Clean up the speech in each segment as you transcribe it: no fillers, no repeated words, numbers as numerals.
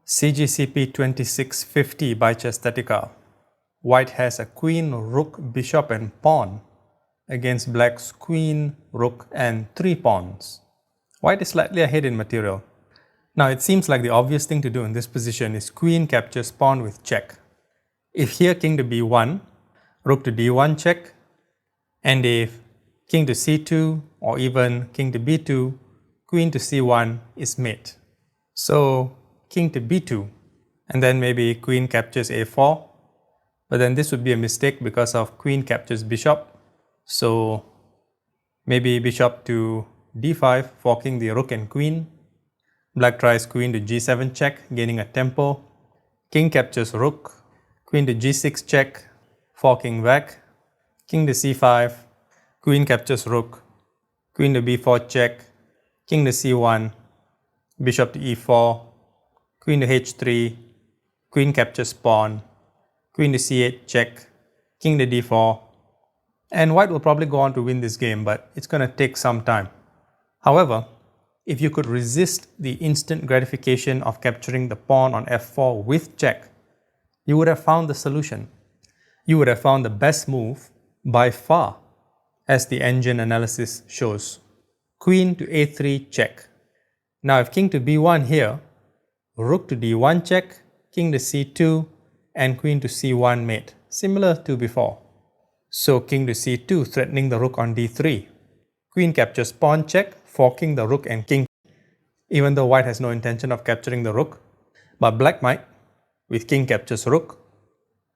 CGCP 2650 by Chesthetica. White has a queen, rook, bishop and pawn against black's queen, rook and 3 pawns. White is slightly ahead in material. Now it seems like the obvious thing to do in this position is queen captures pawn with check. If here king to b1, rook to d1 check, and if king to c2 or even king to b2, queen to c1 is mate. So king to b2 and then maybe queen captures a4, but then this would be a mistake because of queen captures bishop. So maybe bishop to d5, forking the rook and queen. Black tries queen to g7 check, gaining a tempo. King captures rook, queen to g6 check, forking back. King to c5, queen captures rook, queen to b4 check, king to c1, bishop to e4, queen to h3, queen captures pawn, queen to c8 check, king to d4, and white will probably go on to win this game, but it's going to take some time. However, if you could resist the instant gratification of capturing the pawn on f4 with check, you would have found the solution. You would have found the best move by far, as the engine analysis shows. Queen to a3 check. Now if king to b1 here, rook to d1 check, king to c2, and queen to c1 mate, similar to before. So king to c2 threatening the rook on d3. Queen captures pawn check, forking the rook and king, even though white has no intention of capturing the rook, but black might, with king captures rook.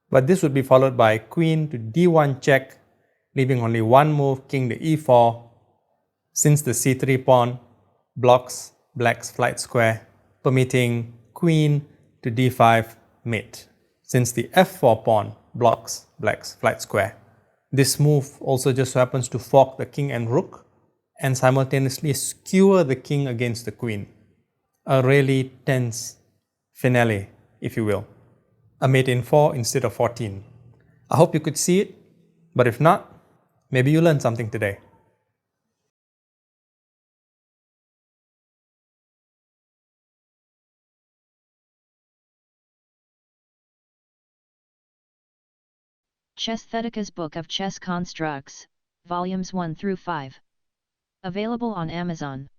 But this would be followed by queen to d1 check, leaving only one move, king to e4, since the c3 pawn blocks black's flight square, permitting queen to d5 mate, since the f4 pawn blocks black's flight square. This move also just happens to fork the king and rook and simultaneously skewer the king against the queen. A really tense finale, if you will. A mate in 4 instead of 14. I hope you could see it, but if not, maybe you learned something today. Chesthetica's Book of Chess Constructs, Volumes 1 through 5. Available on Amazon.